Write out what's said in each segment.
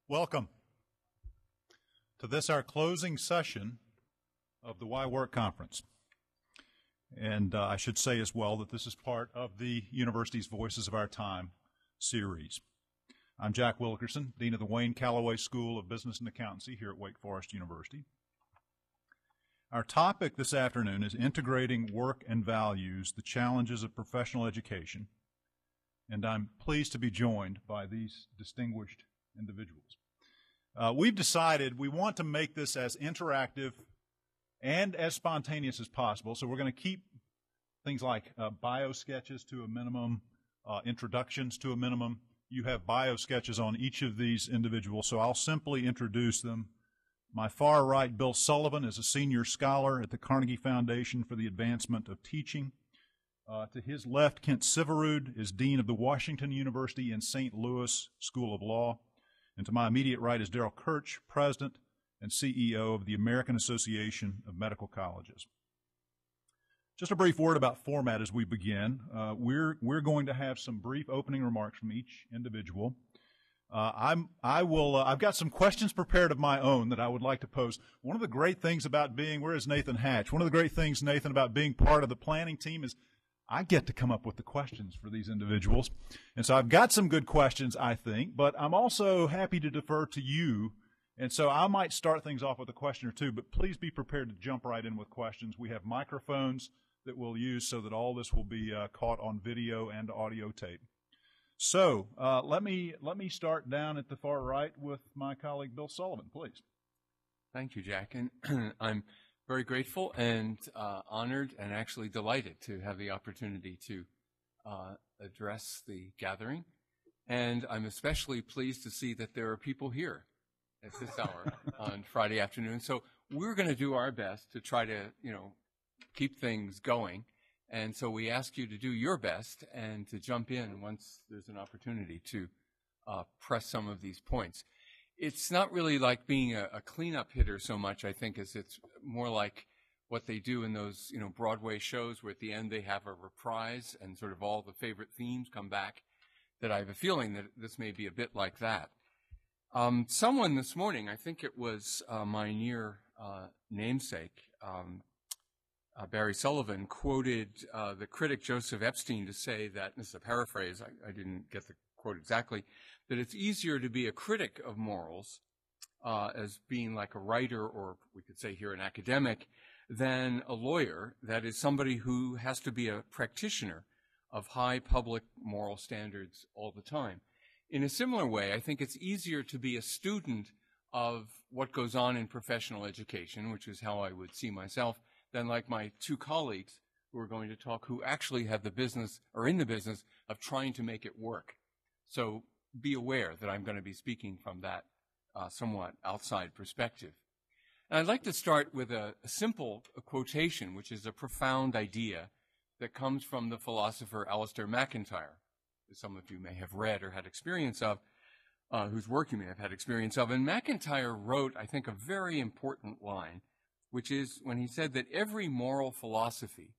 Welcome to this, our closing session of the Why Work Conference. And I should say as well that this is part of the University's Voices of Our Time series. I'm Jack Wilkerson, Dean of the Wayne Calloway School of Business and Accountancy here at Wake Forest University. Our topic this afternoon is integrating work and values, the challenges of professional education. And I'm pleased to be joined by these distinguished individuals. We've decided we want to make this as interactive and as spontaneous as possible, so we're going to keep things like bio sketches to a minimum, introductions to a minimum. You have bio sketches on each of these individuals, so I'll simply introduce them. My far right, Bill Sullivan, is a senior scholar at the Carnegie Foundation for the Advancement of Teaching. To his left, Kent Syverud is Dean of the Washington University in St. Louis School of Law. And to my immediate right is Darrell, Kirch, President and CEO of the American Association of Medical Colleges. Just a brief word about format as we begin. We're going to have some brief opening remarks from each individual. I've got some questions prepared of my own that I would like to pose. One of the great things about where is Nathan Hatch? One of the great things, Nathan, about being part of the planning team is I get to come up with the questions for these individuals. And so I've got some good questions, I think, but I'm also happy to defer to you. And so I might start things off with a question or two, but please be prepared to jump right in with questions. We have microphones that we'll use so that all this will be caught on video and audio tape. So let me start down at the far right with my colleague Bill Sullivan, please. Thank you, Jack. And I'm very grateful and honored and actually delighted to have the opportunity to address the gathering. And I'm especially pleased to see that there are people here at this hour on Friday afternoon. So we're going to do our best to try to, keep things going. And so we ask you to do your best and to jump in once there's an opportunity to press some of these points. It's not really like being a cleanup hitter so much, I think, as it's more like what they do in those, Broadway shows where at the end they have a reprise and sort of all the favorite themes come back, that I have a feeling that this may be a bit like that. Someone this morning, I think it was my near namesake, Barry Sullivan, quoted the critic Joseph Epstein to say that, and this is a paraphrase, I didn't get the quote exactly, that it's easier to be a critic of morals as being like a writer, or we could say here an academic, than a lawyer, that is somebody who has to be a practitioner of high public moral standards all the time. In a similar way, I think it's easier to be a student of what goes on in professional education, which is how I would see myself, than like my two colleagues who are going to talk, who actually have the business, or in the business, of trying to make it work. So be aware that I'm going to be speaking from that somewhat outside perspective. And I'd like to start with a simple quotation, which is a profound idea that comes from the philosopher Alasdair MacIntyre, who some of you may have read or had experience of, whose work you may have had experience of. And MacIntyre wrote, I think, a very important line, which is when he said that every moral philosophy,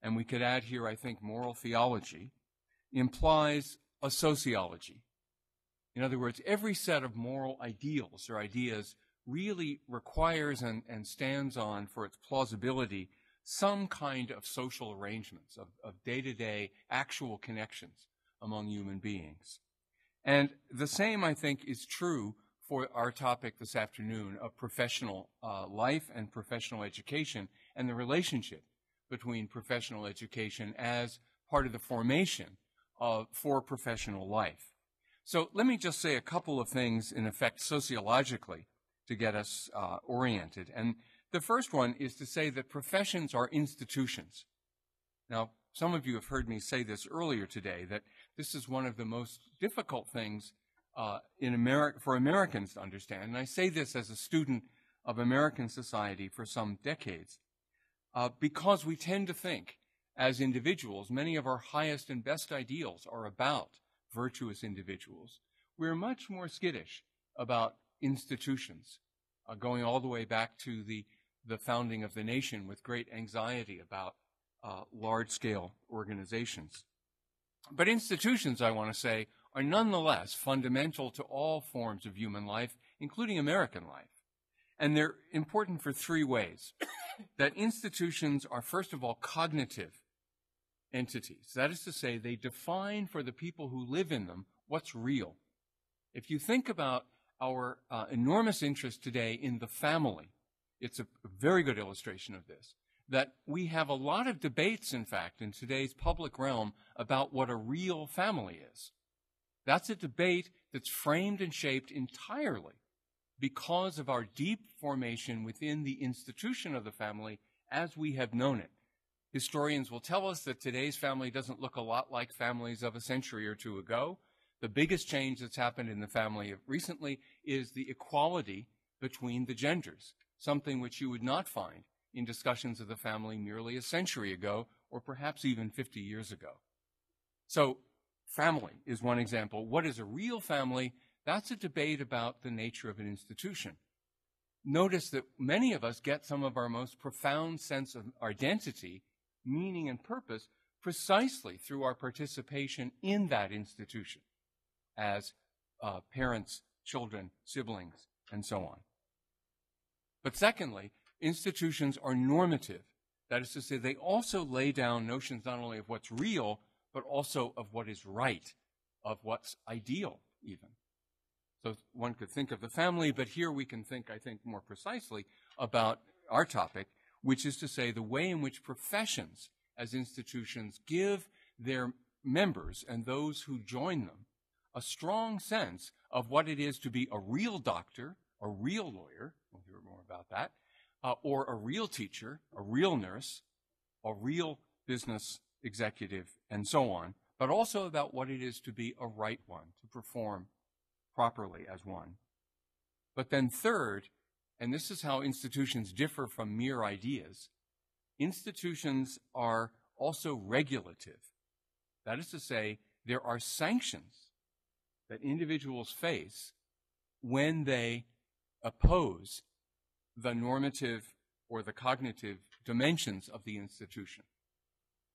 and we could add here, I think, moral theology, implies a sociology. In other words, every set of moral ideals or ideas really requires and stands on, for its plausibility, some kind of social arrangements, of day-to-day actual connections among human beings. And the same, I think, is true for our topic this afternoon of professional life and professional education, and the relationship between professional education as part of the formation for professional life. So let me just say a couple of things, in effect, sociologically, to get us oriented. And the first one is to say that professions are institutions. Now, some of you have heard me say this earlier today, that this is one of the most difficult things for Americans to understand. And I say this as a student of American society for some decades, because we tend to think, as individuals, many of our highest and best ideals are about virtuous individuals. We're much more skittish about institutions, going all the way back to the founding of the nation, with great anxiety about large-scale organizations. But institutions, I want to say, are nonetheless fundamental to all forms of human life, including American life. And they're important for three ways. That institutions are, first of all, cognitive entities. That is to say, they define for the people who live in them what's real. If you think about our enormous interest today in the family, it's a very good illustration of this, that we have a lot of debates, in fact, in today's public realm about what a real family is. That's a debate that's framed and shaped entirely because of our deep formation within the institution of the family as we have known it. Historians will tell us that today's family doesn't look a lot like families of a century or two ago. The biggest change that's happened in the family recently is the equality between the genders, something which you would not find in discussions of the family merely a century ago or perhaps even 50 years ago. So family is one example. What is a real family? That's a debate about the nature of an institution. Notice that many of us get some of our most profound sense of identity, meaning, and purpose precisely through our participation in that institution as parents, children, siblings, and so on. But secondly, institutions are normative. That is to say, they also lay down notions not only of what's real, but also of what is right, of what's ideal even. So one could think of the family, but here we can think, I think, more precisely about our topic, which is to say the way in which professions as institutions give their members and those who join them a strong sense of what it is to be a real doctor, a real lawyer, we'll hear more about that, or a real teacher, a real nurse, a real business executive, and so on, but also about what it is to be a right one, to perform properly as one. But then third, and this is how institutions differ from mere ideas, institutions are also regulative. That is to say, there are sanctions that individuals face when they oppose the normative or the cognitive dimensions of the institution.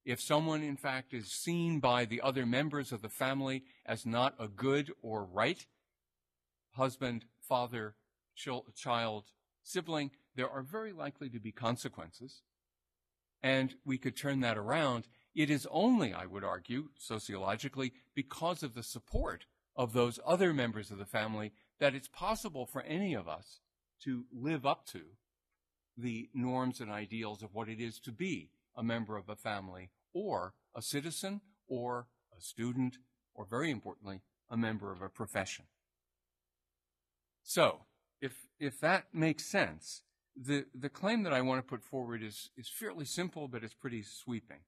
If someone, in fact, is seen by the other members of the family as not a good or right husband, father, child, sibling, there are very likely to be consequences. And we could turn that around. It is only, I would argue, sociologically, because of the support of those other members of the family that it's possible for any of us to live up to the norms and ideals of what it is to be a member of a family, or a citizen, or a student, or very importantly, a member of a profession. So, if that makes sense, the claim that I want to put forward is fairly simple, but it's pretty sweeping.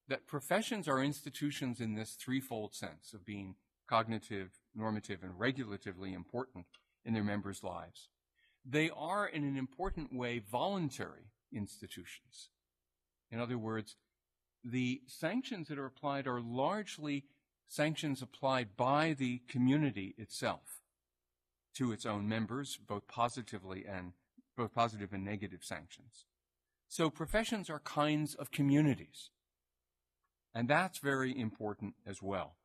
That professions are institutions in this threefold sense of being cognitive, normative, and regulatively important in their members' lives. They are, in an important way, voluntary institutions. In other words, the sanctions that are applied are largely sanctions applied by the community itself to its own members, both positive and negative sanctions. So professions are kinds of communities, and that's very important as well.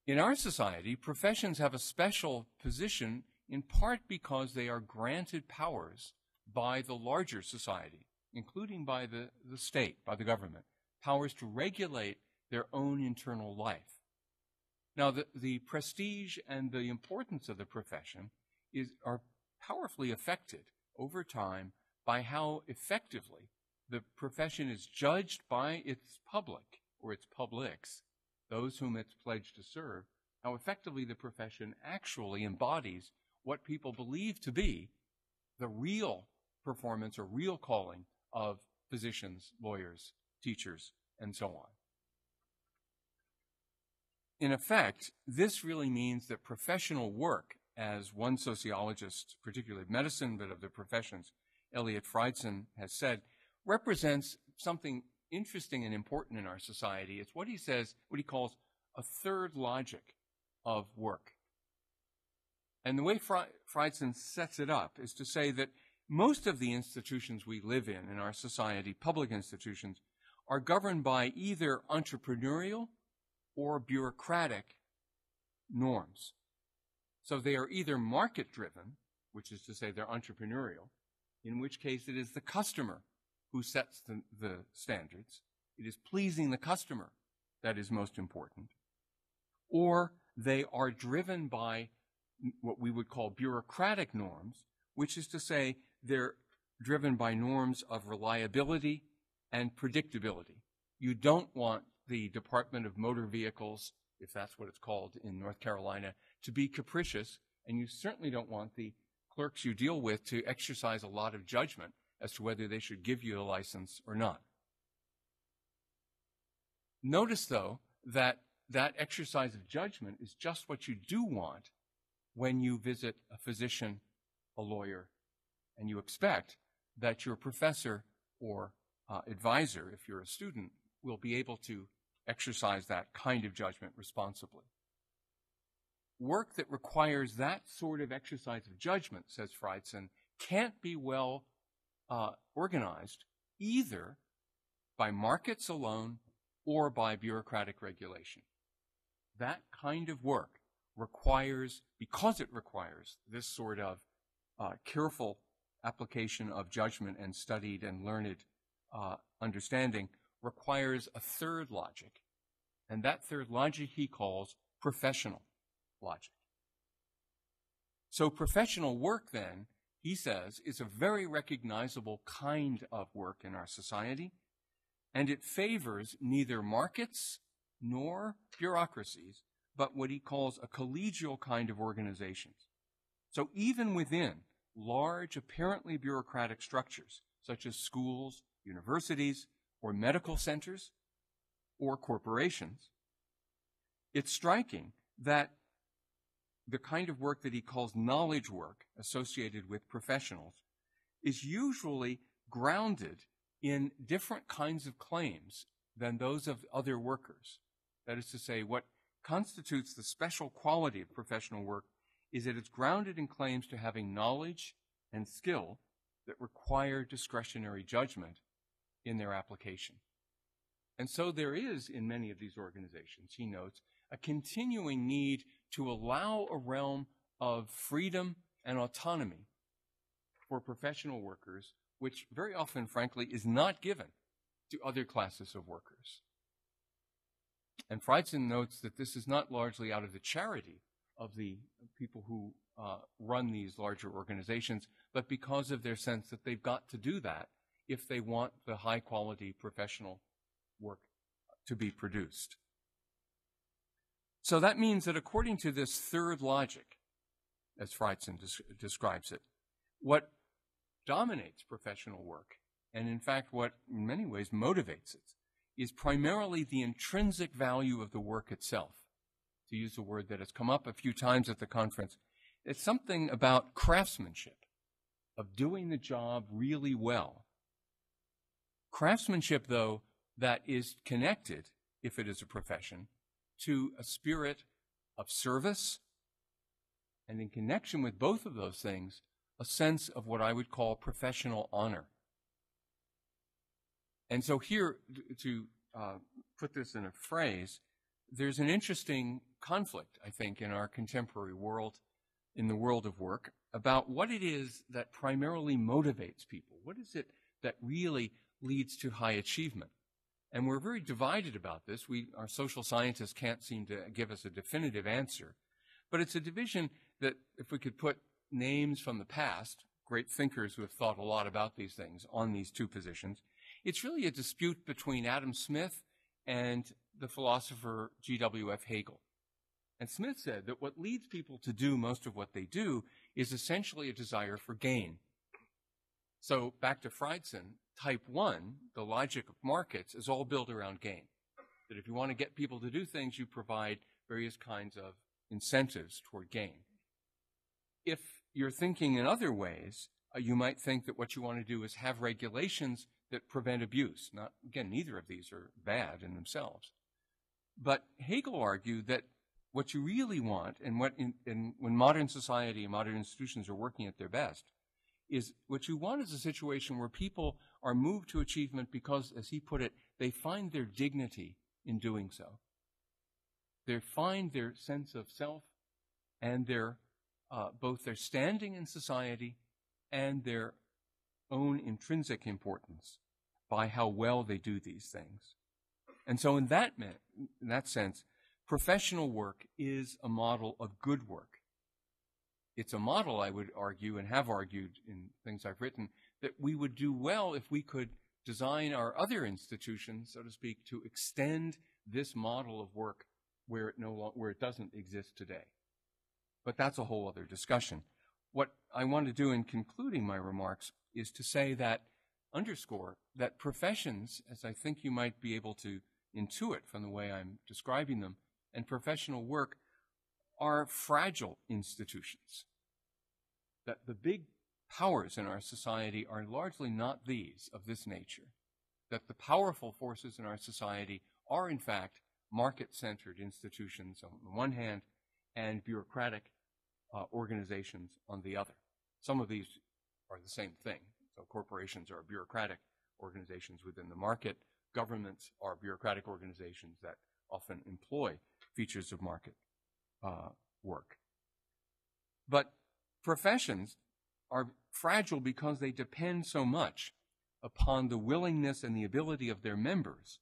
In our society, professions have a special position in part because they are granted powers by the larger society, including by the state, by the government, powers to regulate their own internal life. Now, the prestige and the importance of the profession are powerfully affected over time by how effectively the profession is judged by its public, or its publics, those whom it's pledged to serve, how effectively the profession actually embodies what people believe to be the real performance or real calling of physicians, lawyers, teachers, and so on. In effect, this really means that professional work, as one sociologist, particularly of medicine, but of the professions, Elliot Friedson, has said, represents something interesting and important in our society. It's what he calls a third logic of work. And the way Friedson sets it up is to say that most of the institutions we live in our society, public institutions, are governed by either entrepreneurial or bureaucratic norms. So they are either market-driven, which is to say they're entrepreneurial, in which case it is the customer who sets the standards. It is pleasing the customer that is most important. Or they are driven by what we would call bureaucratic norms, which is to say they're driven by norms of reliability and predictability. You don't want the Department of Motor Vehicles, if that's what it's called in North Carolina, to be capricious, and you certainly don't want the clerks you deal with to exercise a lot of judgment as to whether they should give you a license or not. Notice, though, that that exercise of judgment is just what you do want when you visit a physician, a lawyer, and you expect that your professor or advisor, if you're a student, will be able to exercise that kind of judgment responsibly. Work that requires that sort of exercise of judgment, says Freidson, can't be well organized either by markets alone or by bureaucratic regulation. That kind of work requires, because it requires this sort of careful application of judgment and studied and learned understanding, requires a third logic. And that third logic he calls professional logic. So professional work, then, he says, is a very recognizable kind of work in our society, and it favors neither markets nor bureaucracies, but what he calls a collegial kind of organizations. So even within large, apparently bureaucratic structures, such as schools, universities, or medical centers, or corporations, it's striking that the kind of work that he calls knowledge work associated with professionals is usually grounded in different kinds of claims than those of other workers. That is to say, what constitutes the special quality of professional work is that it's grounded in claims to having knowledge and skill that require discretionary judgment in their application. And so there is, in many of these organizations, he notes, a continuing need to allow a realm of freedom and autonomy for professional workers, which very often, frankly, is not given to other classes of workers. And Freidson notes that this is not largely out of the charity of the people who run these larger organizations, but because of their sense that they've got to do that if they want the high-quality professional work to be produced. So that means that according to this third logic, as Freidson describes it, what dominates professional work, and in fact what in many ways motivates it, is primarily the intrinsic value of the work itself. To use a word that has come up a few times at the conference, it's something about craftsmanship, of doing the job really well. Craftsmanship, though, that is connected, if it is a profession, to a spirit of service, and in connection with both of those things, a sense of what I would call professional honor. And so here, to put this in a phrase, there's an interesting conflict, I think, in our contemporary world, in the world of work, about what it is that primarily motivates people. What is it that really leads to high achievement? And we're very divided about this. Our social scientists can't seem to give us a definitive answer. But it's a division that, if we could put names from the past, great thinkers who have thought a lot about these things on these two positions, it's really a dispute between Adam Smith and the philosopher G.W.F. Hegel. And Smith said that what leads people to do most of what they do is essentially a desire for gain. So back to Freidson, type 1, the logic of markets, is all built around gain. That if you want to get people to do things, you provide various kinds of incentives toward gain. If you're thinking in other ways, you might think that what you want to do is have regulations that prevent abuse. Again, neither of these are bad in themselves. But Hegel argued that what you really want, and when modern society and modern institutions are working at their best, is what you want is a situation where people are moved to achievement because, as he put it, they find their dignity in doing so. They find their sense of self and their both their standing in society and their own intrinsic importance by how well they do these things. And so in that sense, professional work is a model of good work. It's a model, I would argue, and have argued in things I've written, that we would do well if we could design our other institutions, so to speak, to extend this model of work where it doesn't exist today. But that's a whole other discussion. What I want to do in concluding my remarks is to say that, underscore that professions, as I think you might be able to intuit from the way I'm describing them, and professional work are fragile institutions. That the big powers in our society are largely not these of this nature. That the powerful forces in our society are, in fact, market-centered institutions on the one hand and bureaucratic organizations on the other. Some of these are the same thing. So corporations are bureaucratic organizations within the market. Governments are bureaucratic organizations that often employ features of market work. But professions are fragile because they depend so much upon the willingness and the ability of their members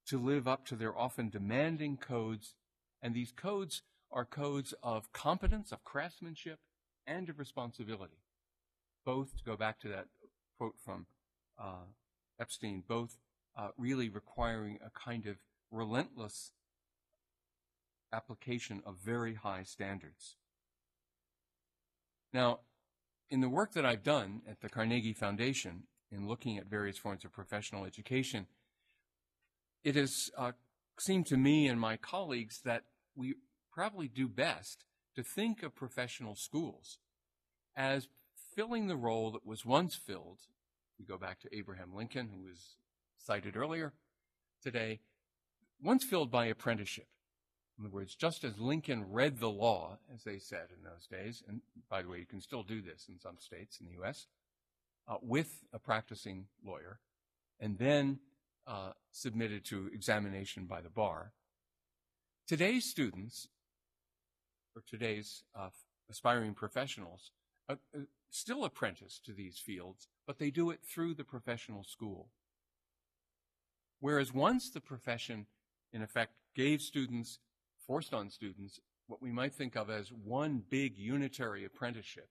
to live up to their often demanding codes, and these codes are codes of competence, of craftsmanship, and of responsibility. Both, to go back to that quote from Epstein, both really requiring a kind of relentless application of very high standards. Now, in the work that I've done at the Carnegie Foundation in looking at various forms of professional education, it has seemed to me and my colleagues that we probably do best to think of professional schools as filling the role that was once filled. We go back to Abraham Lincoln, who was cited earlier today, once filled by apprenticeship. In other words, just as Lincoln read the law, as they said in those days, and by the way, you can still do this in some states in the U.S., with a practicing lawyer, and then submitted to examination by the bar, today's students, or today's aspiring professionals, still apprentice to these fields, but they do it through the professional school. Whereas once the profession, in effect, gave students, forced on students, what we might think of as one big unitary apprenticeship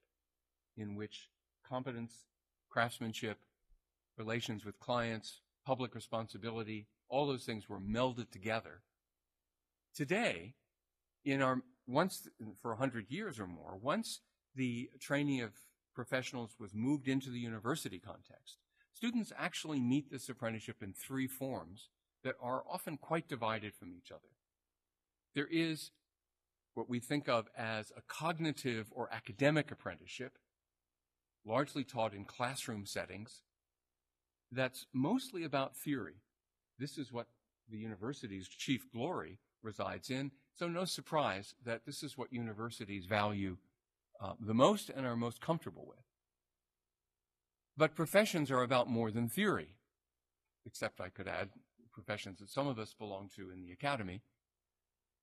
in which competence, craftsmanship, relations with clients, public responsibility, all those things were melded together. Today, for 100 years or more, once the training of professionals was moved into the university context, students actually meet this apprenticeship in three forms that are often quite divided from each other. There is what we think of as a cognitive or academic apprenticeship, largely taught in classroom settings, that's mostly about theory. This is what the university's chief glory resides in, so no surprise that this is what universities value the most and are most comfortable with. But professions are about more than theory, except I could add professions that some of us belong to in the academy.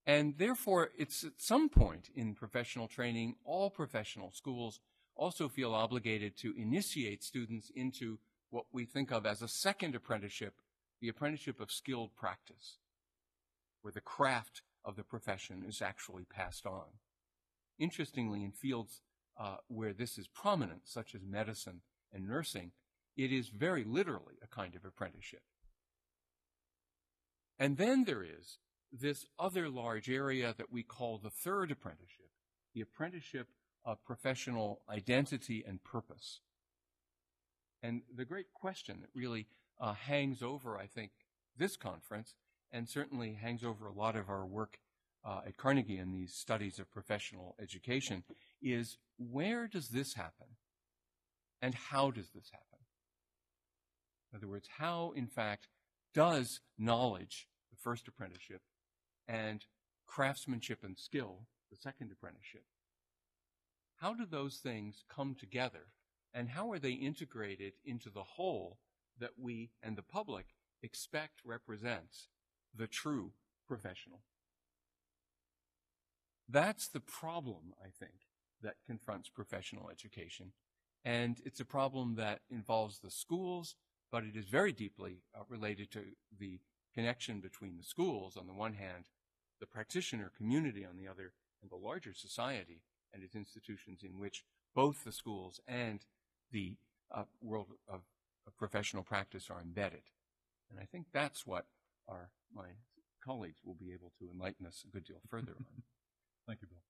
And therefore, it's at some point in professional training, all professional schools also feel obligated to initiate students into what we think of as a second apprenticeship, the apprenticeship of skilled practice, where the craft of the profession is actually passed on. Interestingly, in fields where this is prominent, such as medicine and nursing, it is very literally a kind of apprenticeship. And then there is this other large area that we call the third apprenticeship, the apprenticeship of professional identity and purpose. And the great question that really hangs over, I think, this conference, and certainly hangs over a lot of our work at Carnegie in these studies of professional education, is where does this happen? And how does this happen? In other words, how, in fact, does knowledge, the first apprenticeship, and craftsmanship and skill, the second apprenticeship, how do those things come together, and how are they integrated into the whole that we and the public expect represents the true professional? That's the problem, I think, that confronts professional education. And it's a problem that involves the schools, but it is very deeply related to the connection between the schools on the one hand, the practitioner community on the other, and the larger society and its institutions in which both the schools and the world of professional practice are embedded. And I think that's what my colleagues will be able to enlighten us a good deal further on. Thank you, Bill.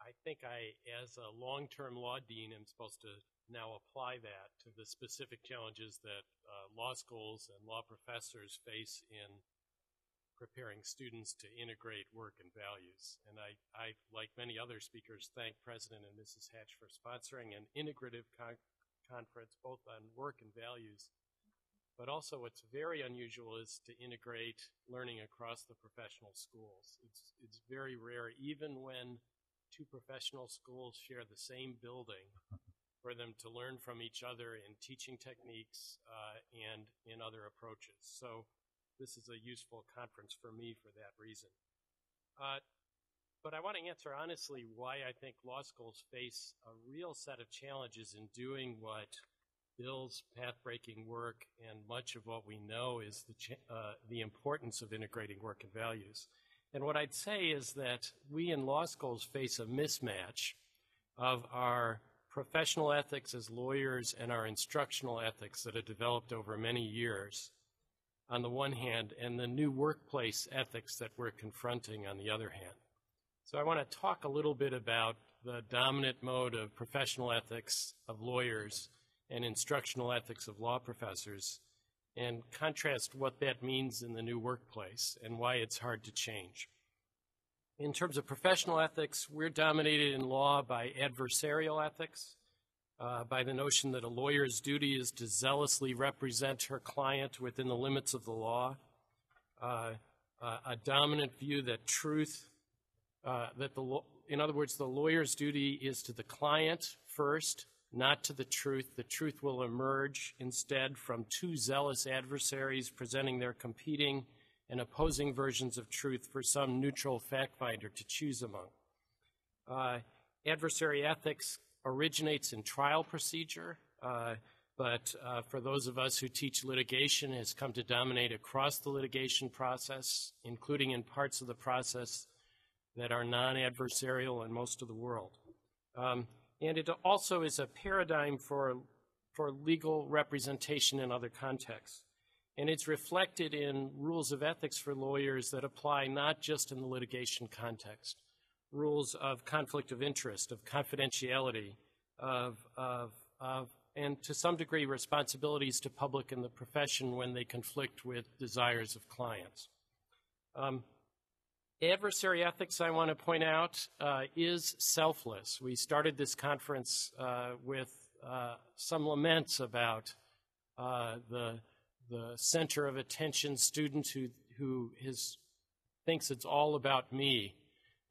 I think as a long-term law dean, am supposed to now apply that to the specific challenges that law schools and law professors face in preparing students to integrate work and values. And I, like many other speakers, thank President and Mrs. Hatch for sponsoring an integrative conference both on work and values. But also what's very unusual is to integrate learning across the professional schools. It's very rare, even when two professional schools share the same building, for them to learn from each other in teaching techniques and in other approaches. So this is a useful conference for me for that reason. But I want to answer honestly why I think law schools face a real set of challenges in doing what Bill's path-breaking work and much of what we know is the importance of integrating work and values. And what I'd say is that we in law schools face a mismatch of our professional ethics as lawyers and our instructional ethics that have developed over many years on the one hand, and the new workplace ethics that we're confronting on the other hand. So I want to talk a little bit about the dominant mode of professional ethics of lawyers and instructional ethics of law professors, and contrast what that means in the new workplace and why it's hard to change. In terms of professional ethics, we're dominated in law by adversarial ethics, by the notion that a lawyer's duty is to zealously represent her client within the limits of the law, a dominant view that truth, in other words, the lawyer's duty is to the client first, not to the truth. The truth will emerge instead from two zealous adversaries presenting their competing and opposing versions of truth for some neutral fact finder to choose among. Adversary ethics originates in trial procedure, but for those of us who teach litigation, has come to dominate across the litigation process, including in parts of the process that are non-adversarial in most of the world. And it also is a paradigm for legal representation in other contexts. And it's reflected in rules of ethics for lawyers that apply not just in the litigation context. Rules of conflict of interest, of confidentiality, and to some degree responsibilities to public and the profession when they conflict with desires of clients. Adversary ethics, I want to point out, is selfless. We started this conference with some laments about the center of attention student who thinks it's all about me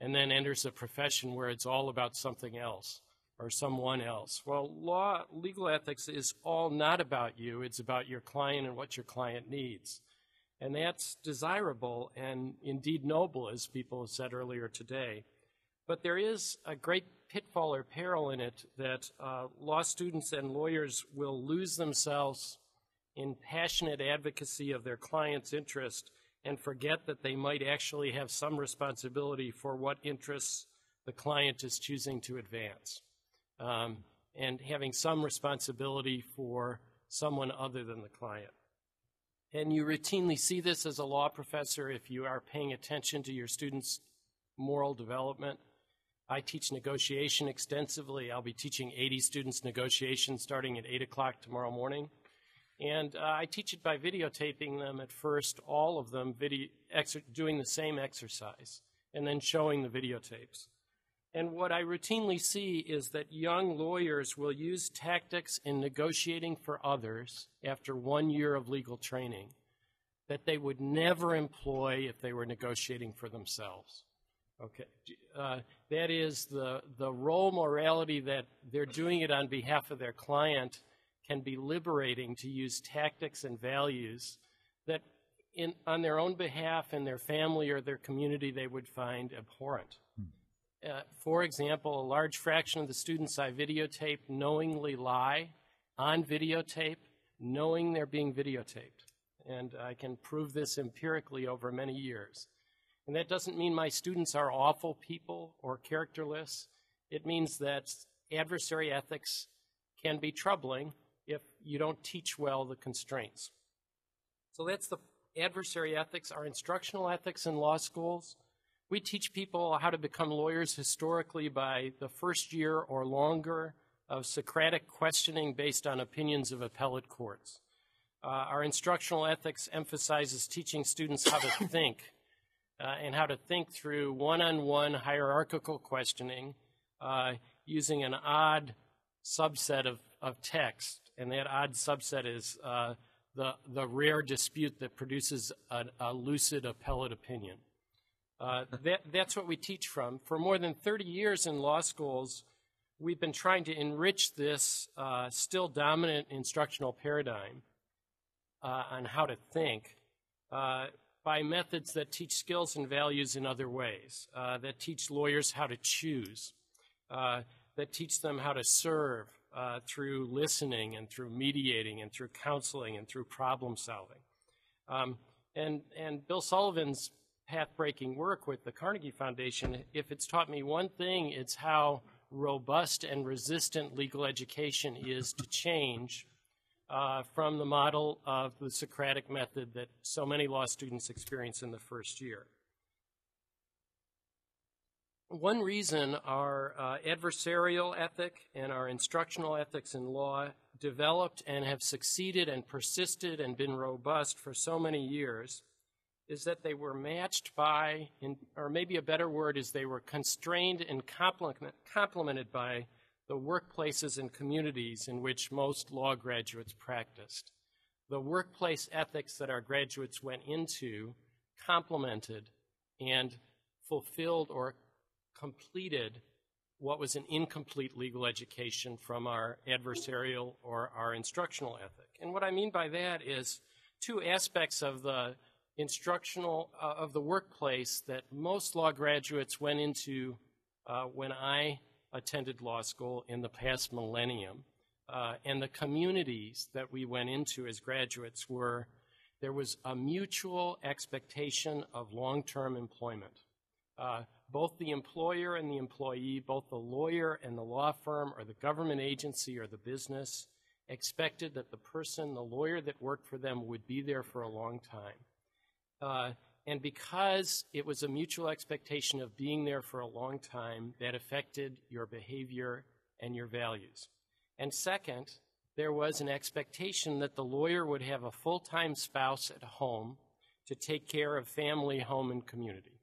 and then enters a profession where it's all about something else or someone else. Well, legal ethics is all not about you. It's about your client and what your client needs. And that's desirable and indeed noble, as people have said earlier today. But there is a great pitfall or peril in it that law students and lawyers will lose themselves in passionate advocacy of their client's interest and forget that they might actually have some responsibility for what interests the client is choosing to advance, and having some responsibility for someone other than the client. And you routinely see this as a law professor if you are paying attention to your students' moral development. I teach negotiation extensively. I'll be teaching 80 students negotiation starting at 8 o'clock tomorrow morning. And I teach it by videotaping them at first, all of them doing the same exercise, and then showing the videotapes. And what I routinely see is that young lawyers will use tactics in negotiating for others after 1 year of legal training that they would never employ if they were negotiating for themselves. Okay, that is the role morality that they're doing it on behalf of their client can be liberating to use tactics and values that on their own behalf and their family or their community they would find abhorrent. For example, a large fraction of the students I videotape knowingly lie on videotape, knowing they're being videotaped. And I can prove this empirically over many years. And that doesn't mean my students are awful people or characterless. It means that adversary ethics can be troubling if you don't teach well the constraints. So that's the adversary ethics. Our instructional ethics in law schools. We teach people how to become lawyers historically by the first year or longer of Socratic questioning based on opinions of appellate courts. Our instructional ethics emphasizes teaching students how to think and how to think through one-on-one hierarchical questioning using an odd subset of text, and that odd subset is the rare dispute that produces a lucid appellate opinion. That's what we teach from. For more than 30 years in law schools, we've been trying to enrich this still dominant instructional paradigm on how to think by methods that teach skills and values in other ways, that teach lawyers how to choose, that teach them how to serve through listening and through mediating and through counseling and through problem solving. And Bill Sullivan's path-breaking work with the Carnegie Foundation, if it's taught me one thing, it's how robust and resistant legal education is to change from the model of the Socratic method that so many law students experience in the first year. One reason our adversarial ethic and our instructional ethics in law developed and have succeeded and persisted and been robust for so many years is that they were matched by, or maybe a better word is they were constrained and complemented by the workplaces and communities in which most law graduates practiced. The workplace ethics that our graduates went into complemented and fulfilled or completed what was an incomplete legal education from our adversarial or our instructional ethic. And what I mean by that is two aspects of the instructional of the workplace that most law graduates went into when I attended law school in the past millennium, and the communities that we went into as graduates were, there was a mutual expectation of long-term employment. Both the employer and the employee, both the lawyer and the law firm or the government agency or the business expected that the person, the lawyer that worked for them, would be there for a long time. And because it was a mutual expectation of being there for a long time, that affected your behavior and your values. And second, there was an expectation that the lawyer would have a full-time spouse at home to take care of family, home, and community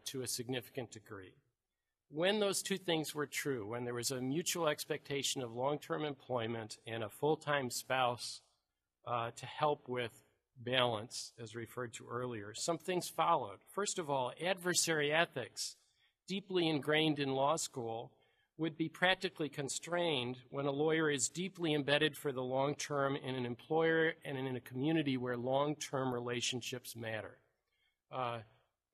to a significant degree. When those two things were true, when there was a mutual expectation of long-term employment and a full-time spouse to help with balance, as referred to earlier, some things followed. First of all, adversary ethics, deeply ingrained in law school, would be practically constrained when a lawyer is deeply embedded for the long term in an employer and in a community where long-term relationships matter.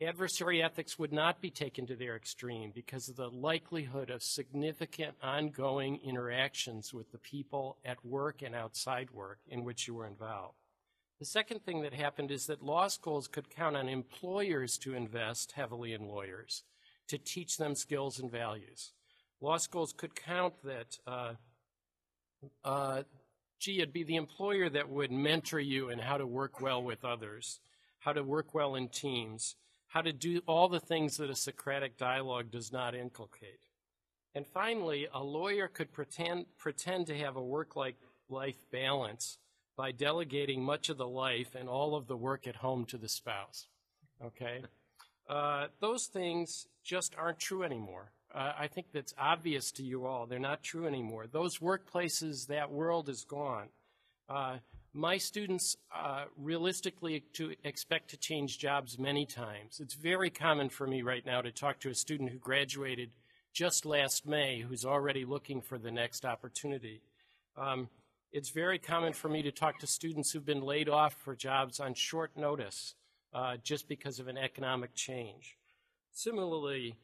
Adversary ethics would not be taken to their extreme because of the likelihood of significant ongoing interactions with the people at work and outside work in which you were involved. The second thing that happened is that law schools could count on employers to invest heavily in lawyers, to teach them skills and values. Law schools could count that, it'd be the employer that would mentor you in how to work well with others, how to work well in teams, how to do all the things that a Socratic dialogue does not inculcate. And finally, a lawyer could pretend to have a work-life balance by delegating much of the life and all of the work at home to the spouse, okay? Those things just aren't true anymore. I think that's obvious to you all. They're not true anymore. Those workplaces, that world is gone. My students realistically expect to change jobs many times. It's very common for me right now to talk to a student who graduated just last May who's already looking for the next opportunity. It's very common for me to talk to students who've been laid off for jobs on short notice just because of an economic change. Similarly,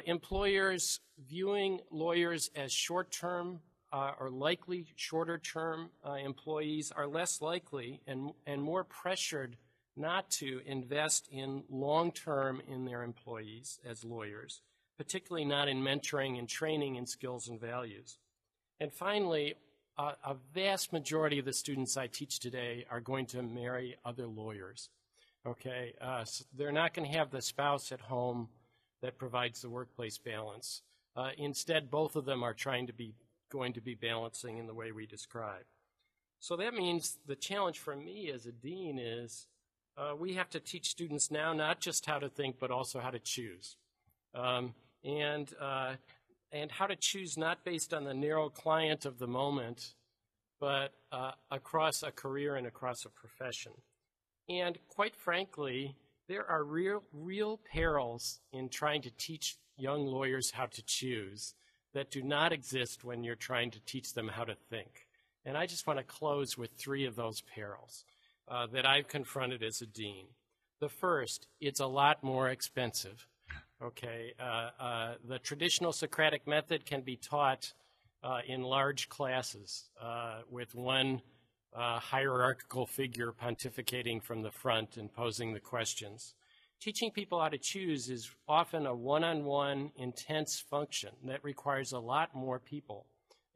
employers viewing lawyers as short-term or likely shorter-term employees are less likely and more pressured not to invest in long-term in their employees as lawyers, particularly not in mentoring and training in skills and values. And finally, a vast majority of the students I teach today are going to marry other lawyers. Okay, so they're not going to have the spouse at home that provides the workplace balance. Instead, both of them are going to be balancing in the way we describe. So that means the challenge for me as a dean is we have to teach students now not just how to think, but also how to choose. And how to choose not based on the narrow client of the moment, but across a career and across a profession. And quite frankly, there are real perils in trying to teach young lawyers how to choose that do not exist when you're trying to teach them how to think. And I just want to close with 3 of those perils that I've confronted as a dean. The first, it's a lot more expensive. Okay, the traditional Socratic method can be taught in large classes with one hierarchical figure pontificating from the front and posing the questions. Teaching people how to choose is often a one-on-one intense function that requires a lot more people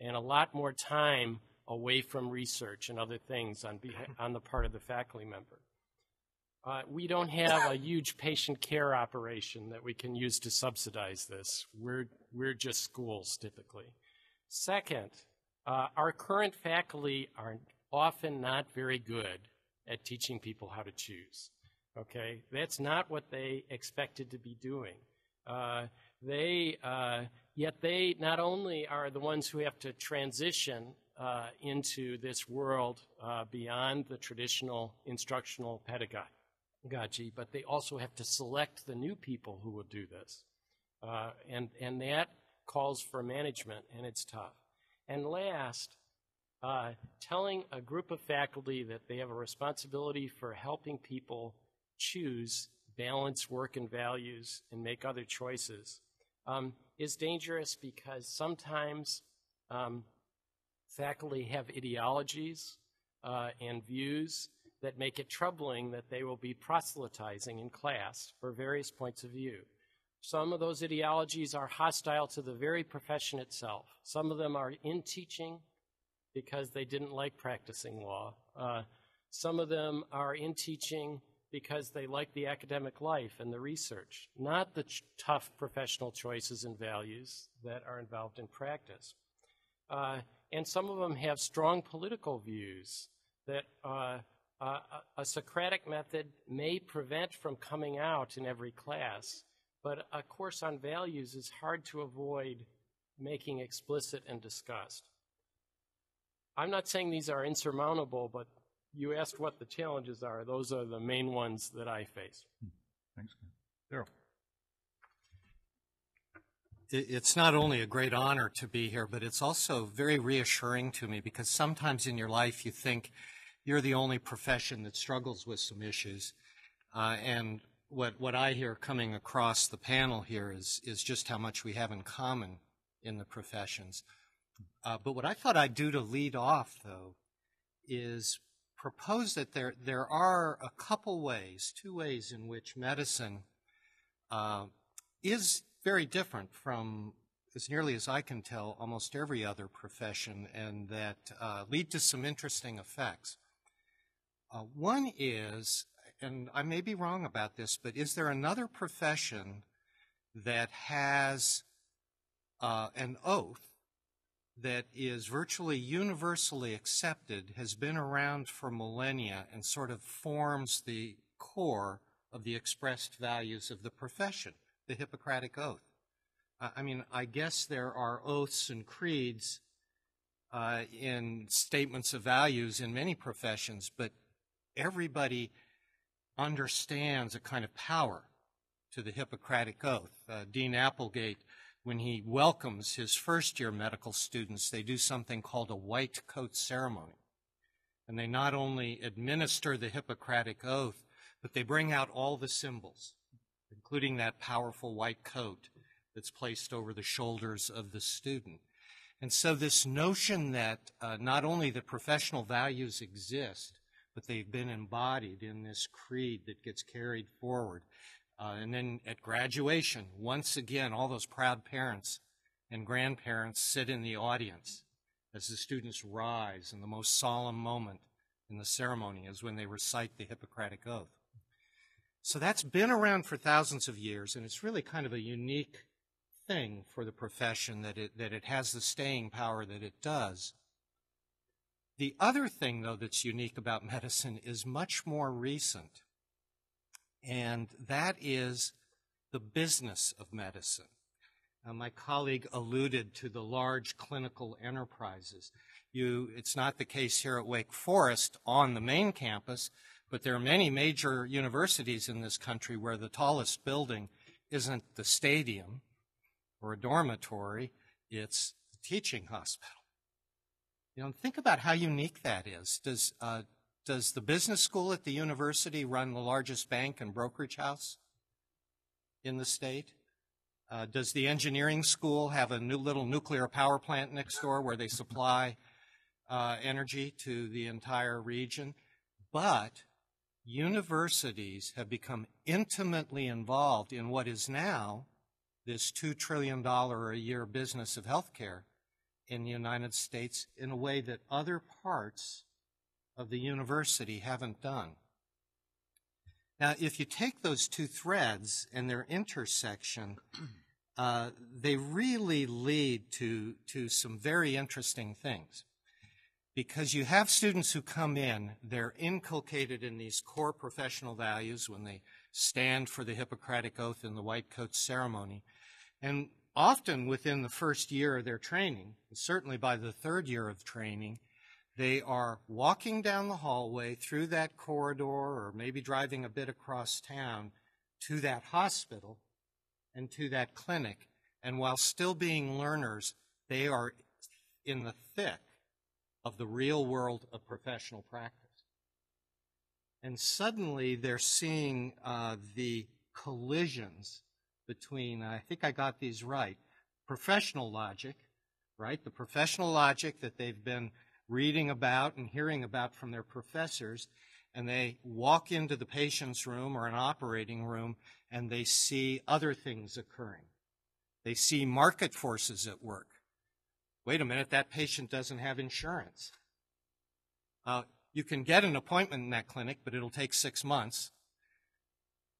and a lot more time away from research and other things on the part of the faculty member. We don't have a huge patient care operation that we can use to subsidize this. We're just schools, typically. Second, our current faculty are often not very good at teaching people how to choose. Okay, that's not what they expected to be doing. Yet they not only are the ones who have to transition into this world beyond the traditional instructional pedagogy, but they also have to select the new people who will do this. And that calls for management, and it's tough. And last, telling a group of faculty that they have a responsibility for helping people choose, balance work and values, and make other choices is dangerous because sometimes faculty have ideologies and views that make it troubling that they will be proselytizing in class for various points of view. Some of those ideologies are hostile to the very profession itself. Some of them are in teaching because they didn't like practicing law. Some of them are in teaching because they like the academic life and the research, not the tough professional choices and values that are involved in practice. And some of them have strong political views that a Socratic method may prevent from coming out in every class, but a course on values is hard to avoid making explicit and discussed. I'm not saying these are insurmountable, but you asked what the challenges are. Those are the main ones that I face. Thanks. Darrell. It's not only a great honor to be here, but it's also very reassuring to me because sometimes in your life you think you're the only profession that struggles with some issues. And what I hear coming across the panel here is just how much we have in common in the professions. But what I thought I'd do to lead off, though, is propose that there are a couple ways, 2 ways in which medicine is very different from, as nearly as I can tell, almost every other profession, and that lead to some interesting effects. One is, and I may be wrong about this, but is there another profession that has an oath that is virtually universally accepted, has been around for millennia, and sort of forms the core of the expressed values of the profession, the Hippocratic Oath? I mean, I guess there are oaths and creeds in statements of values in many professions, but everybody understands a kind of power to the Hippocratic Oath. Dean Applegate when he welcomes his first-year medical students, they do something called a white coat ceremony. And they not only administer the Hippocratic Oath, but they bring out all the symbols, including that powerful white coat that's placed over the shoulders of the student. And so this notion that not only the professional values exist, but they've been embodied in this creed that gets carried forward. And then at graduation, once again, all those proud parents and grandparents sit in the audience as the students rise, and the most solemn moment in the ceremony is when they recite the Hippocratic Oath. So that's been around for thousands of years, and it's really kind of a unique thing for the profession that it has the staying power that it does. The other thing, though, that's unique about medicine is much more recent, and that is the business of medicine. My colleague alluded to the large clinical enterprises. It's not the case here at Wake Forest on the main campus, but there are many major universities in this country where the tallest building isn't the stadium or a dormitory, it's the teaching hospital. You know, think about how unique that is. Does the business school at the university run the largest bank and brokerage house in the state? Does the engineering school have a new little nuclear power plant next door where they supply energy to the entire region? But universities have become intimately involved in what is now this $2 trillion a year business of healthcare in the United States in a way that other parts of the university haven't done. Now, if you take those two threads and their intersection, they really lead to some very interesting things. Because you have students who come in, they're inculcated in these core professional values when they stand for the Hippocratic Oath in the white coat ceremony. And often within the first year of their training, certainly by the third year of training, they are walking down the hallway through that corridor or maybe driving a bit across town to that hospital and to that clinic. And while still being learners, they are in the thick of the real world of professional practice. And suddenly they're seeing the collisions between, I think I got these right, professional logic, right? The professional logic that they've been reading about and hearing about from their professors, and they walk into the patient's room or an operating room and they see other things occurring. They see market forces at work. Wait a minute, that patient doesn't have insurance. You can get an appointment in that clinic, but it'll take 6 months,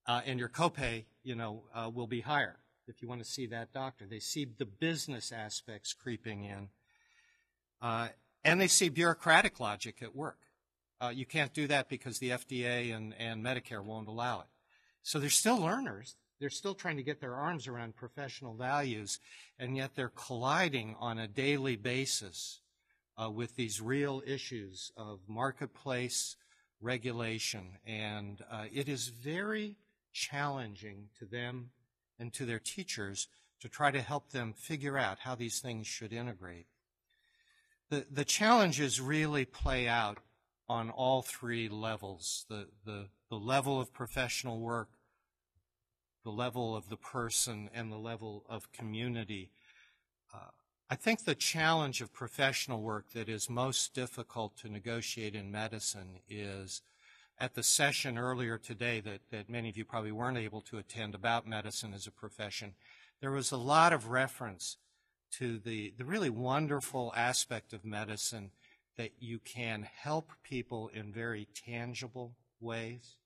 and your copay, will be higher if you want to see that doctor. They see the business aspects creeping in, and they see bureaucratic logic at work. You can't do that because the FDA and Medicare won't allow it. So they're still learners. They're still trying to get their arms around professional values, and yet they're colliding on a daily basis with these real issues of marketplace regulation. And it is very challenging to them and to their teachers to try to help them figure out how these things should integrate. The challenges really play out on all three levels, the level of professional work, the level of the person, and the level of community. I think the challenge of professional work that is most difficult to negotiate in medicine is at the session earlier today that many of you probably weren't able to attend about medicine as a profession. There was a lot of reference to the really wonderful aspect of medicine that you can help people in very tangible ways.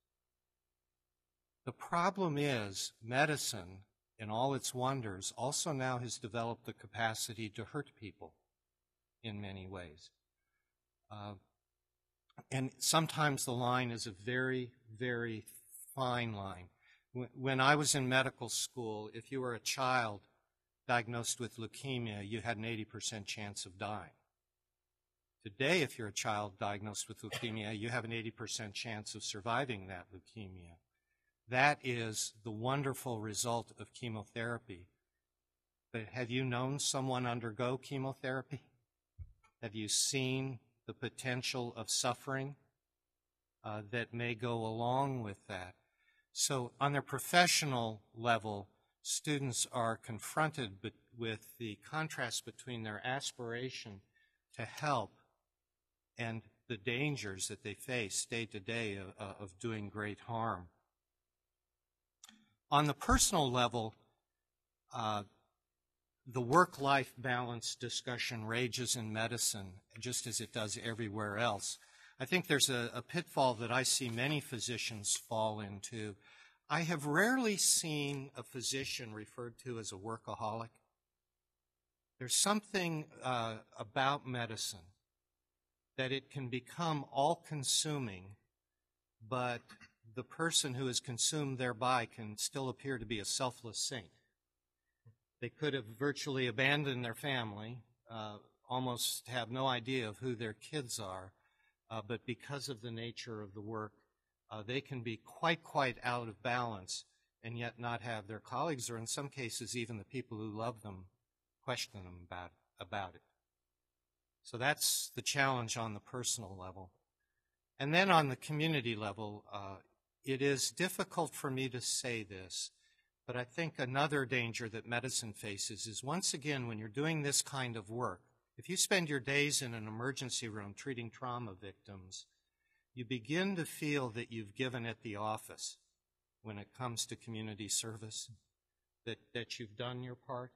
The problem is medicine, in all its wonders, also now has developed the capacity to hurt people in many ways. And sometimes the line is a very, very fine line. When I was in medical school, if you were a child diagnosed with leukemia, you had an 80% chance of dying. Today, if you're a child diagnosed with leukemia, you have an 80% chance of surviving that leukemia. That is the wonderful result of chemotherapy. but have you known someone undergo chemotherapy? Have you seen the potential of suffering that may go along with that? So on their professional level, students are confronted with the contrast between their aspiration to help and the dangers that they face day to day of doing great harm. On the personal level, the work-life balance discussion rages in medicine, just as it does everywhere else. I think there's a pitfall that I see many physicians fall into. I have rarely seen a physician referred to as a workaholic. There's something about medicine that it can become all-consuming, but the person who is consumed thereby can still appear to be a selfless saint. They could have virtually abandoned their family, almost have no idea of who their kids are, but because of the nature of the work, they can be quite out of balance and yet not have their colleagues, or in some cases even the people who love them, question them about it. So that's the challenge on the personal level. And then on the community level, it is difficult for me to say this, but I think another danger that medicine faces is, once again, when you're doing this kind of work, if you spend your days in an emergency room treating trauma victims, you begin to feel that you've given it the office when it comes to community service, that you've done your part.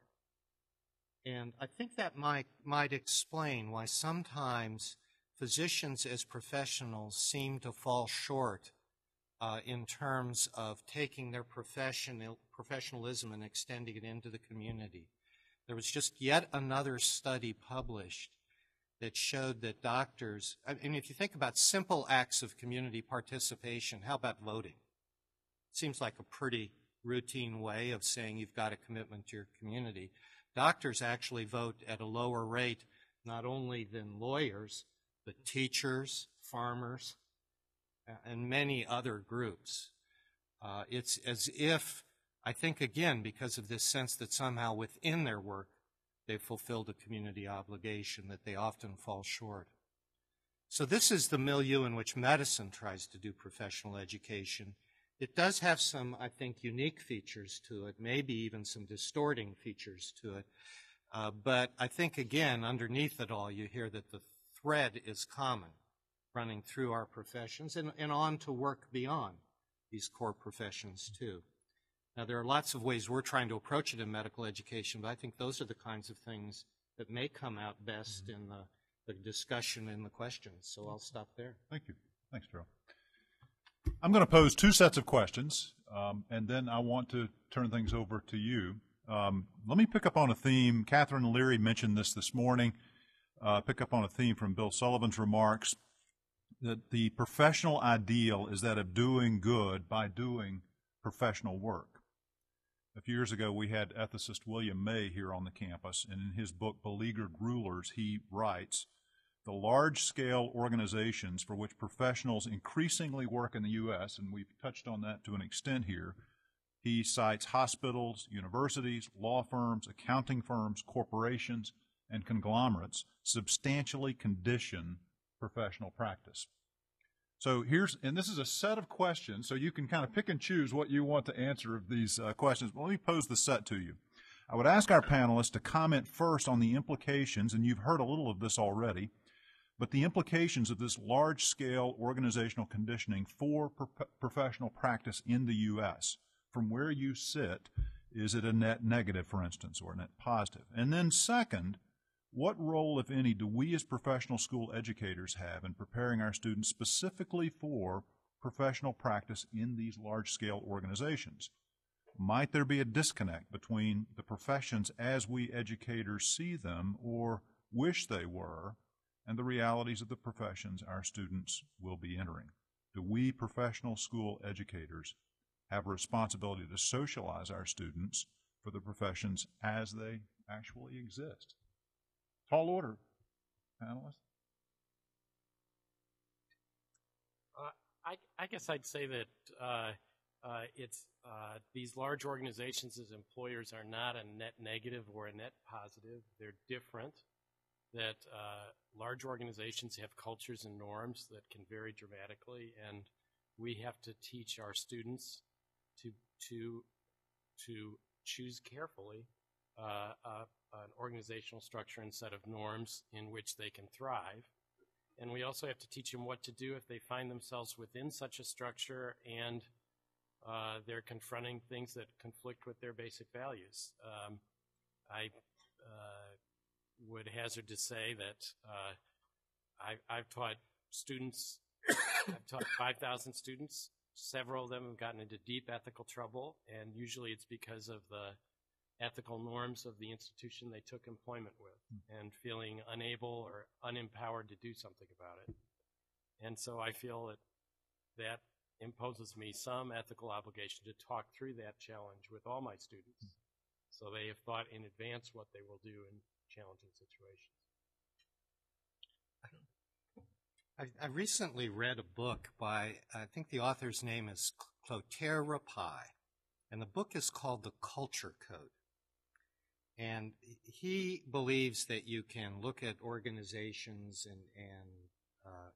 And I think that might explain why sometimes physicians as professionals seem to fall short in terms of taking their professionalism and extending it into the community. There was just yet another study published that showed that doctors, and if you think about simple acts of community participation, how about voting? It seems like a pretty routine way of saying you've got a commitment to your community. Doctors actually vote at a lower rate, not only than lawyers, but teachers, farmers, and many other groups. It's as if, I think again, because of this sense that somehow within their work they've fulfilled a community obligation, that they often fall short. So this is the milieu in which medicine tries to do professional education. It does have some, I think, unique features to it, maybe even some distorting features to it. But I think, again, underneath it all, you hear that the thread is common, running through our professions and on to work beyond these core professions, too. Now, there are lots of ways we're trying to approach it in medical education, but I think those are the kinds of things that may come out best in the discussion and the questions. So I'll stop there. Thank you. Thanks, Darrell. I'm going to pose two sets of questions, and then I want to turn things over to you. Let me pick up on a theme. Catherine Leary mentioned this morning. Pick up on a theme from Bill Sullivan's remarks, that the professional ideal is that of doing good by doing professional work. A few years ago, we had ethicist William May here on the campus, and in his book, Beleaguered Rulers, he writes, the large-scale organizations for which professionals increasingly work in the U.S., and we've touched on that to an extent here, he cites hospitals, universities, law firms, accounting firms, corporations, and conglomerates substantially condition professional practice. So and this is a set of questions, so you can kind of pick and choose what you want to answer of these questions. But let me pose the set to you. I would ask our panelists to comment first on the implications, and you've heard a little of this already, but the implications of this large-scale organizational conditioning for professional practice in the U.S. From where you sit, is it a net negative, for instance, or a net positive? And then second, what role, if any, do we as professional school educators have in preparing our students specifically for professional practice in these large-scale organizations? Might there be a disconnect between the professions as we educators see them or wish they were and the realities of the professions our students will be entering? Do we professional school educators have a responsibility to socialize our students for the professions as they actually exist? Tall order, panelists. I guess I'd say that these large organizations as employers are not a net negative or a net positive. They're different. That large organizations have cultures and norms that can vary dramatically, and we have to teach our students to choose carefully an organizational structure and set of norms in which they can thrive. And we also have to teach them what to do if they find themselves within such a structure and they're confronting things that conflict with their basic values. I would hazard to say that I've taught students, I've taught 5,000 students. Several of them have gotten into deep ethical trouble, and usually it's because of the ethical norms of the institution they took employment with and feeling unable or unempowered to do something about it. And so I feel that imposes me some ethical obligation to talk through that challenge with all my students, so they have thought in advance what they will do in challenging situations. I recently read a book by, I think the author's name is Clotaire Rapaille, and the book is called The Culture Code. And he believes that you can look at organizations and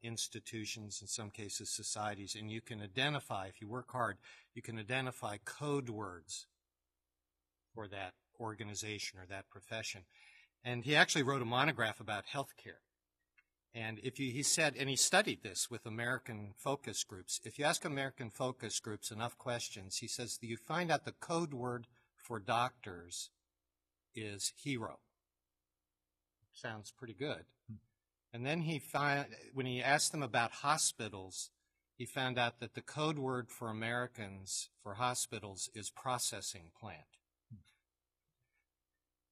institutions, in some cases societies, and you can identify, if you work hard, you can identify code words for that organization or that profession. And he actually wrote a monograph about healthcare. And he said, and he studied this with American focus groups, if you ask American focus groups enough questions, he says that you find out the code word for doctors is hero. Sounds pretty good. And then when he asked them about hospitals, he found out that the code word for Americans for hospitals is processing plant.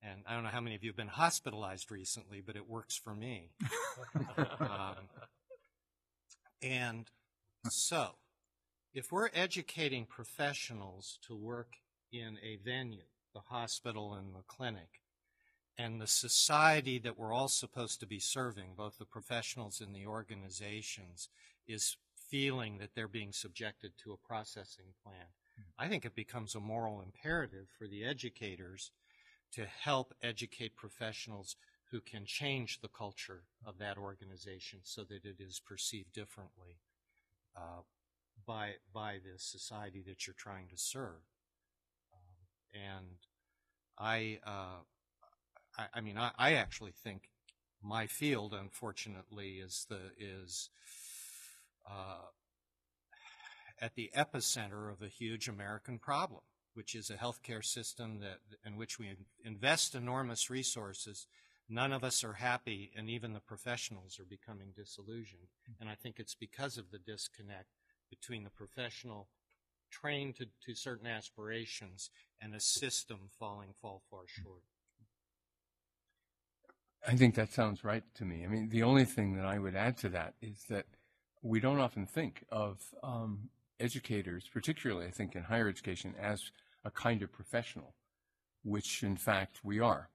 And I don't know how many of you have been hospitalized recently, but it works for me. And so, if we're educating professionals to work in a venue, the hospital and the clinic, and the society that we're all supposed to be serving, both the professionals and the organizations, is feeling that they're being subjected to a processing plant, I think it becomes a moral imperative for the educators to help educate professionals who can change the culture of that organization so that it is perceived differently by the society that you're trying to serve. And I actually think my field, unfortunately, is at the epicenter of a huge American problem, which is a healthcare system in which we invest enormous resources. None of us are happy, and even the professionals are becoming disillusioned. And I think it's because of the disconnect between the professional trained to certain aspirations and a system fall far short. I think that sounds right to me. I mean, the only thing that I would add to that is that we don't often think of educators, particularly I think in higher education, as a kind of professional, which in fact we are.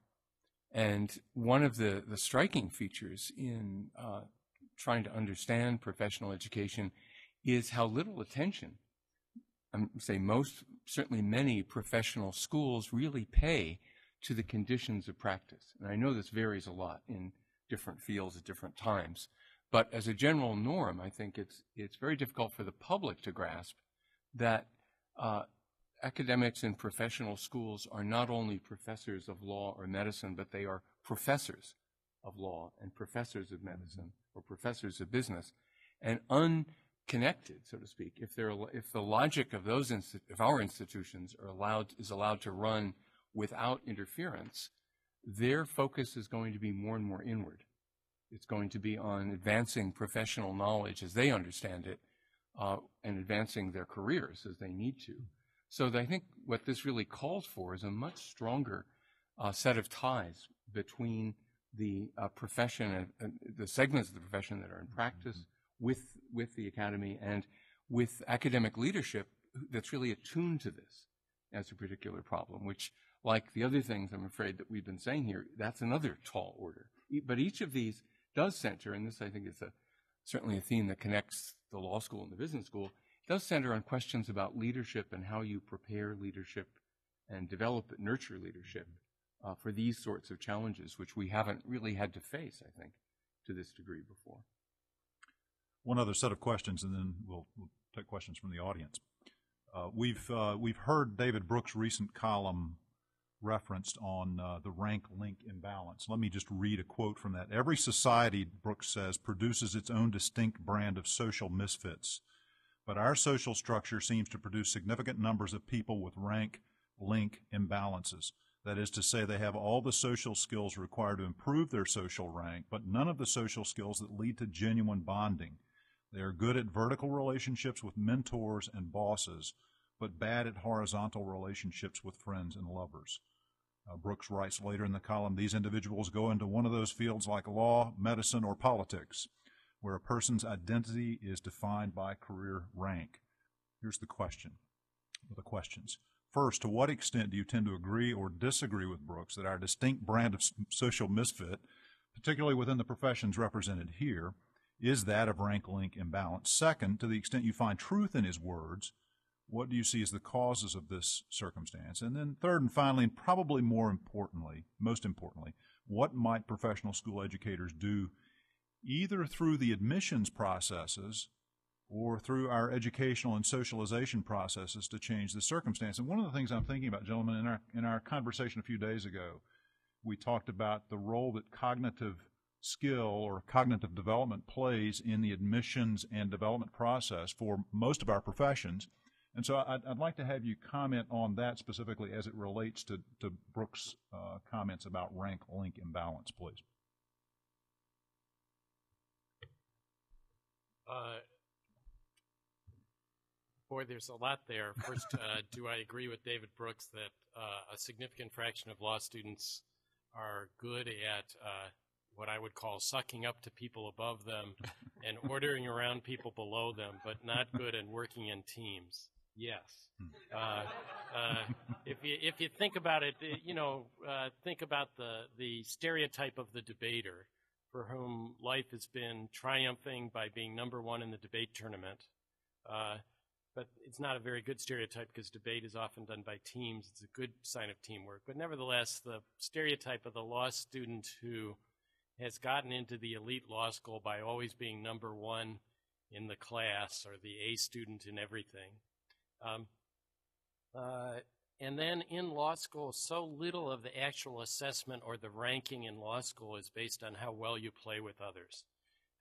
And one of the striking features in trying to understand professional education is how little attention, certainly many professional schools really pay to the conditions of practice. And I know this varies a lot in different fields at different times, but as a general norm, I think it's very difficult for the public to grasp that academics in professional schools are not only professors of law or medicine, but they are professors of law and professors of medicine or professors of business, and unconnected, so to speak. If the logic of if our institutions is allowed to run without interference, their focus is going to be more and more inward. It's going to be on advancing professional knowledge as they understand it, and advancing their careers as they need to. So I think what this really calls for is a much stronger set of ties between the profession and the segments of the profession that are in practice with the academy and with academic leadership that's really attuned to this as a particular problem, which, like the other things I'm afraid that we've been saying here, that's another tall order. But each of these does center, and this I think is certainly a theme that connects the law school and the business school, does center on questions about leadership and how you prepare leadership and develop and nurture leadership for these sorts of challenges, which we haven't really had to face, I think, to this degree before. One other set of questions, and then we'll take questions from the audience. We've heard David Brooks' recent column referenced on the rank-link imbalance. Let me just read a quote from that. "Every society," Brooks says, "produces its own distinct brand of social misfits. But our social structure seems to produce significant numbers of people with rank-link imbalances. That is to say, they have all the social skills required to improve their social rank, but none of the social skills that lead to genuine bonding. They are good at vertical relationships with mentors and bosses, but bad at horizontal relationships with friends and lovers." Brooks writes later in the column, "These individuals go into one of those fields like law, medicine, or politics, where a person's identity is defined by career rank." Here's the question, or the questions. First, to what extent do you tend to agree or disagree with Brooks that our distinct brand of social misfit, particularly within the professions represented here, is that of rank-link imbalance? Second, to the extent you find truth in his words, what do you see as the causes of this circumstance? And then third and finally, and probably most importantly, what might professional school educators do either through the admissions processes or through our educational and socialization processes to change the circumstance? And one of the things I'm thinking about, gentlemen, in our conversation a few days ago, we talked about the role that cognitive skill or cognitive development plays in the admissions and development process for most of our professions. And so I'd like to have you comment on that specifically as it relates to Brooks' comments about rank-link imbalance, please. Boy, there's a lot there. First, do I agree with David Brooks that a significant fraction of law students are good at what I would call sucking up to people above them and ordering around people below them, but not good at working in teams? Yes. If you think about it, think about the stereotype of the debater for whom life has been triumphing by being number one in the debate tournament. But it's not a very good stereotype because debate is often done by teams. It's a good sign of teamwork. But nevertheless, the stereotype of the law student who has gotten into the elite law school by always being number one in the class or the A student in everything. And then in law school, so little of the actual assessment or the ranking in law school is based on how well you play with others,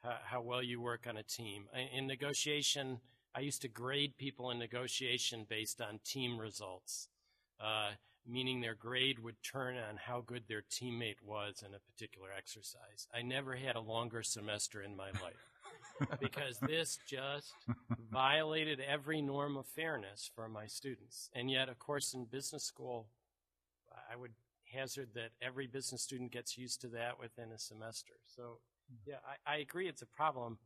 how well you work on a team. In negotiation, I used to grade people in negotiation based on team results, meaning their grade would turn on how good their teammate was in a particular exercise. I never had a longer semester in my life because this just violated every norm of fairness for my students. And yet, of course, in business school, I would hazard that every business student gets used to that within a semester. So, yeah, I agree it's a problem.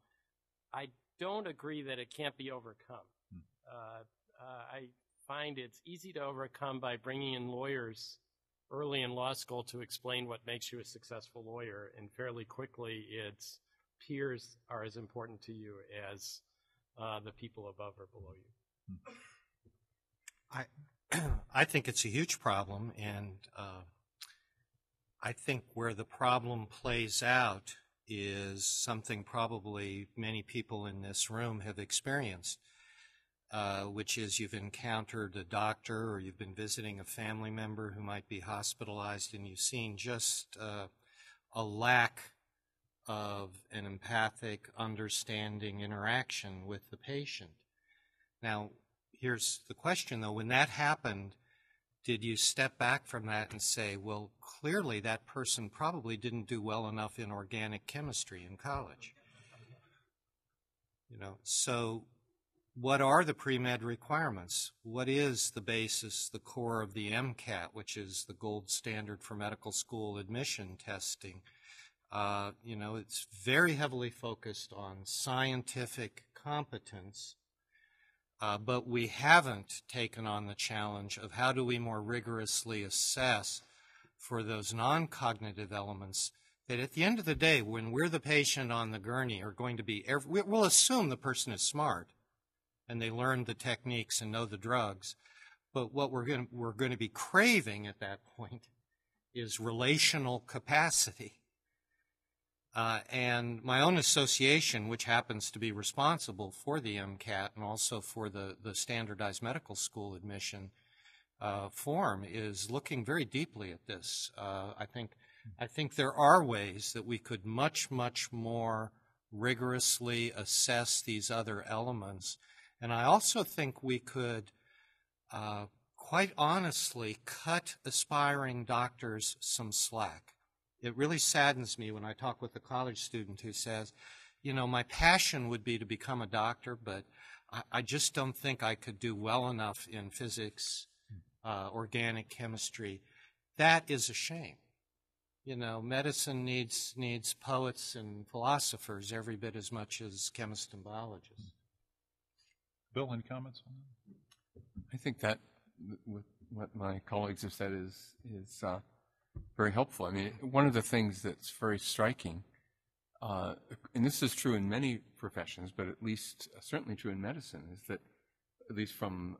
I don't agree that it can't be overcome. I find it's easy to overcome by bringing in lawyers early in law school to explain what makes you a successful lawyer, and fairly quickly its peers are as important to you as the people above or below you. I think it's a huge problem, and I think where the problem plays out is something probably many people in this room have experienced, which is you've encountered a doctor or you've been visiting a family member who might be hospitalized, and you've seen just a lack of an empathic, understanding interaction with the patient. Now, here's the question, though. When that happened, did you step back from that and say, well, clearly that person probably didn't do well enough in organic chemistry in college? So what are the pre-med requirements? What is the basis, the core of the MCAT, which is the gold standard for medical school admission testing? It's very heavily focused on scientific competence, but we haven't taken on the challenge of how do we more rigorously assess for those non-cognitive elements that at the end of the day, when we're the patient on the gurney, are going to be, we'll assume the person is smart and they learn the techniques and know the drugs. But what we're going to be craving at that point is relational capacity. And my own association, which happens to be responsible for the MCAT and also for the standardized medical school admission form, is looking very deeply at this. I think there are ways that we could much more rigorously assess these other elements. And I also think we could quite honestly cut aspiring doctors some slack. It really saddens me when I talk with a college student who says, you know, my passion would be to become a doctor, but I just don't think I could do well enough in physics, organic chemistry. That is a shame. You know, medicine needs poets and philosophers every bit as much as chemists and biologists. Bill, any comments on that? I think that what my colleagues have said is very helpful. I mean, one of the things that's very striking, and this is true in many professions, but at least certainly true in medicine, is that, at least from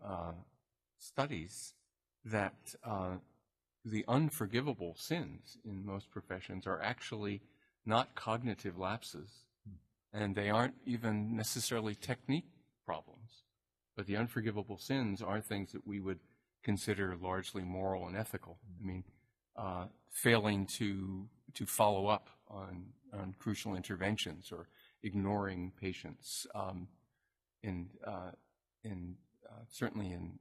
studies, that the unforgivable sins in most professions are actually not cognitive lapses, and they aren't even necessarily technique problems. But the unforgivable sins are things that we would consider largely moral and ethical. I mean, failing to follow up on crucial interventions or ignoring patients, certainly in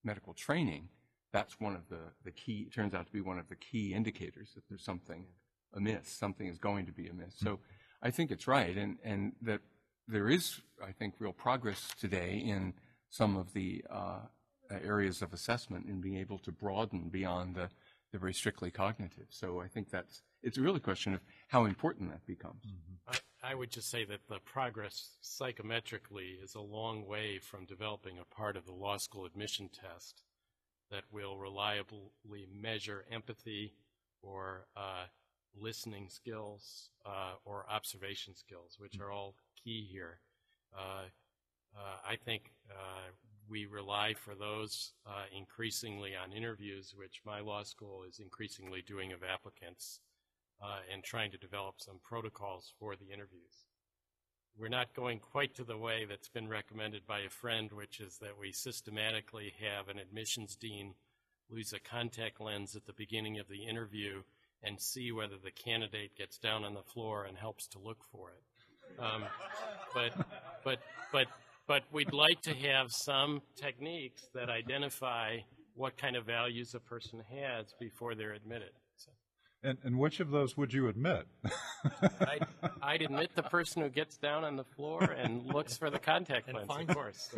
medical training, that's one of the key, turns out to be one of the key indicators that there's something amiss, something is going to be amiss. So I think it's right, and that there is, I think, real progress today in some of the areas of assessment in being able to broaden beyond the very strictly cognitive. So I think it's really a question of how important that becomes. Mm-hmm. I would just say that the progress psychometrically is a long way from developing a part of the law school admission test that will reliably measure empathy or listening skills or observation skills, which are all key here. I think we rely for those increasingly on interviews, which my law school is increasingly doing of applicants, and trying to develop some protocols for the interviews. We're not going quite to the way that's been recommended by a friend, which is that we systematically have an admissions dean use a contact lens at the beginning of the interview and see whether the candidate gets down on the floor and helps to look for it. But we'd like to have some techniques that identify what kind of values a person has before they're admitted. So. And which of those would you admit? I'd admit the person who gets down on the floor and looks for the contact lens, of course.